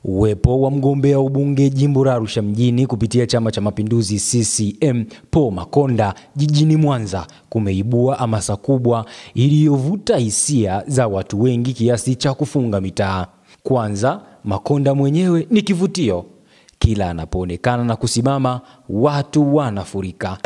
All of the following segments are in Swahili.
Uwepo wa mgombea ubunge jimbo la Arusha mjini kupitia Chama cha Mapinduzi CCM Paul Makonda jijini Mwanza kumeibua hamasa kubwa iliyovuta hisia za watu wengi kiasi cha kufunga mitaa. Kwanza, Makonda mwenyewe ni kivutio. Kila anapoonekana na kusimama, watu wanafurika.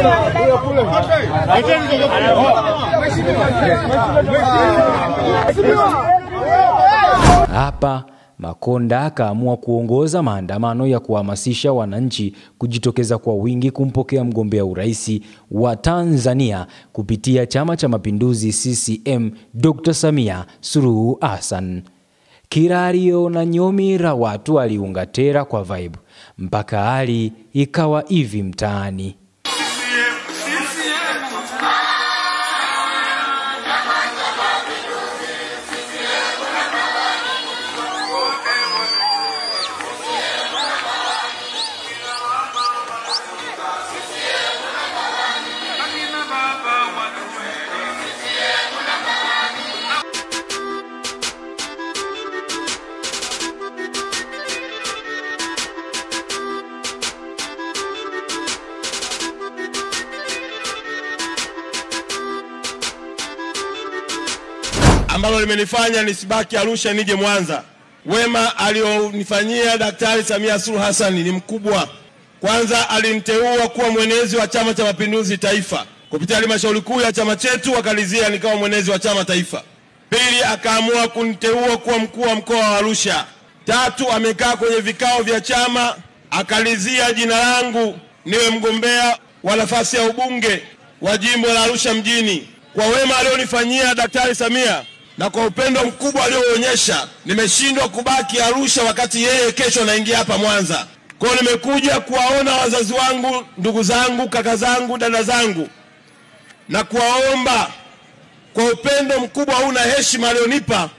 Hapa Makonda akaamua kuongoza maandamano ya kuhamasisha wananchi kujitokeza kwa wingi kumpokea mgombea urais wa Tanzania kupitia Chama cha Mapinduzi CCM Dr. Samia Suluhu Hassan. Kirario na nyomi la watu waliunga tera kwa vibe mpaka hali ikawa hivi mtaani. Ambalo limenifanya nisibaki Arusha nije Mwanza. Wema alionifanyia Daktari Samia Suluhu Hassan ni mkubwa. Kwanza aliniteua kuwa mwenezi wa Chama cha Mapinduzi Taifa. Kupitia halmashauri kuu ya chama chetu akalizia nikawa mwenezi wa chama taifa. Pili, akaamua kuniteua kuwa mkuu wa mkoa wa Arusha. Tatu, amekaa kwenye vikao vya chama akalizia jina langu niwe mgombea wa nafasi ya ubunge wa jimbo la Arusha mjini. Kwa wema alionifanyia Daktari Samia na kwa upendo mkubwa alioonyesha, nimeshindwa kubaki Arusha wakati yeye kesho anaingia hapa Mwanza. Kwa nimekuja kuwaona wazazi wangu, ndugu zangu, kaka zangu, dada zangu, na kuwaomba kwa upendo mkubwa huu na heshima alionipa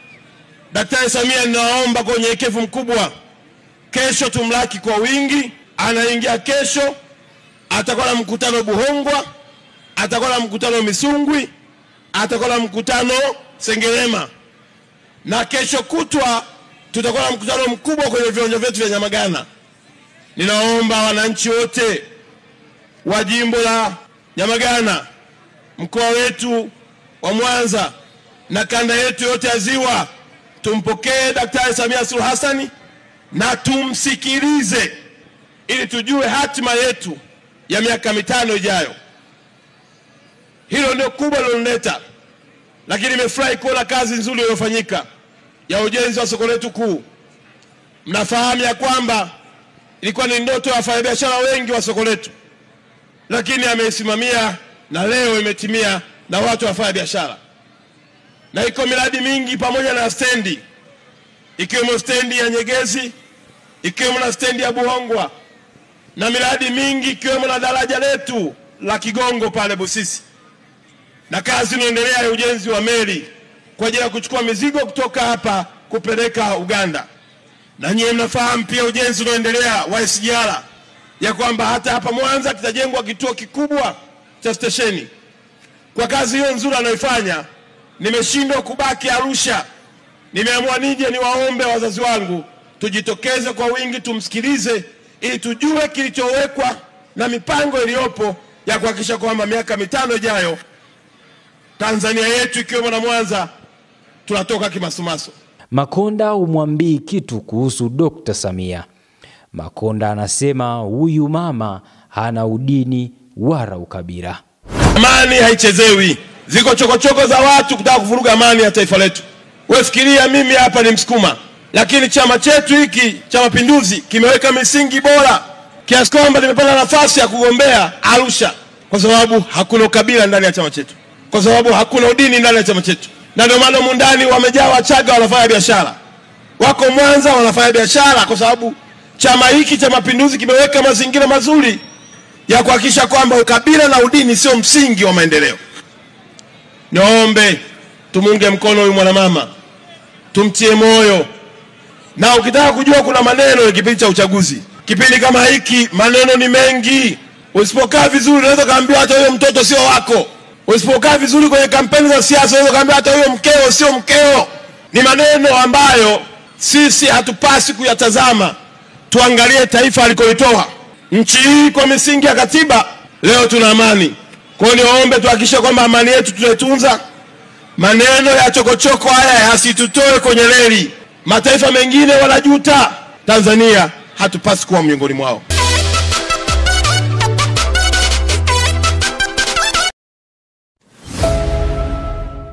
Daktari Samia, ninaomba kwa unyenyekevu mkubwa, kesho tumlaki kwa wingi. Anaingia kesho, atakuwa na mkutano Buhongwa, atakuwa na mkutano Misungwi, atakuwa na mkutano Sengerema, na kesho kutwa tutakuwa na mkutano mkubwa kwenye viwanja vyetu vya Nyamagana. Ninaomba wananchi wote wa jimbo la Nyamagana, mkoa wetu wa Mwanza na kanda yetu yote ya Ziwa, tumpokee Daktari Samia Suluhu Hassan na tumsikilize ili tujue hatima yetu ya miaka 5 ijayo. Hilo ndio kubwa lililoleta. Lakini nimefurahi kuona kazi nzuri iliyofanyika ya ujenzi wa soko letu kuu. Mnafahamu ya kwamba ilikuwa ni ndoto ya wafanyabiashara wengi wa soko letu, lakini ameisimamia na leo imetimia na watu wafanya biashara. Na iko miradi mingi pamoja na stendi, ikiwemo stendi ya Nyegezi, ikiwemo na stendi ya Buhongwa, na miradi mingi ikiwemo na daraja letu la Kigongo pale Busisi. Na kazi inaendelea ya ujenzi wa meli kwa ajili ya kuchukua mizigo kutoka hapa kupeleka Uganda. Na nyinyi mnafahamu pia ujenzi unaendelea wa SGR, ya kwamba hata hapa Mwanza kitajengwa kituo kikubwa cha stesheni. Kwa kazi hiyo nzuri anayoifanya, nimeshindwa kubaki Arusha. Nimeamua nije niwaombe wazazi wangu tujitokeze kwa wingi, tumsikilize ili tujue kilichowekwa na mipango iliyopo ya kuhakikisha kwamba miaka 5 ijayo Tanzania yetu ikiwemo na Mwanza tunatoka kimasumaso. Makonda umwambii kitu kuhusu Dr. Samia. Makonda anasema huyu mama hana udini wala ukabila. Amani haichezewi. Ziko chokochoko za watu kutaka kuvuruga amani ya taifa letu. Wewe fikiria, mimi hapa ni Msukuma, lakini chama chetu hiki cha Mapinduzi kimeweka misingi bora kiasi kwamba nimepata nafasi ya kugombea Arusha kwa sababu hakuna ukabila ndani ya chama chetu, kwa sababu hakuna udini ndani ya chama chetu. Na ndio maana mundani wamejaa Wachaga wanafanya biashara, wako Mwanza wanafanya biashara, kwa sababu chama hiki cha Mapinduzi kimeweka mazingira mazuri ya kuhakikisha kwamba ukabila na udini sio msingi wa maendeleo. Niombe tumunge mkono huyu mwanamama, tumtie moyo. Na ukitaka kujua kuna maneno ya kipindi cha uchaguzi, kipindi kama hiki maneno ni mengi. Usipokaa vizuri unaweza kaambiwa hata huyo mtoto sio wako. Usipokaa vizuri kwenye kampeni za siasa unaweza kaambiwa hata huyo mkeo sio mkeo. Ni maneno ambayo Sisi hatupasi kuyatazama, tuangalie taifa alikolitoa. Nchi hii kwa misingi ya katiba leo tuna amani. Kwa hiyo niwaombe tuhakikishe kwamba amani yetu tunaitunza. Maneno ya chokochoko haya yasitutoe kwenye reli. Mataifa mengine wanajuta, Tanzania hatupasi kuwa miongoni mwao.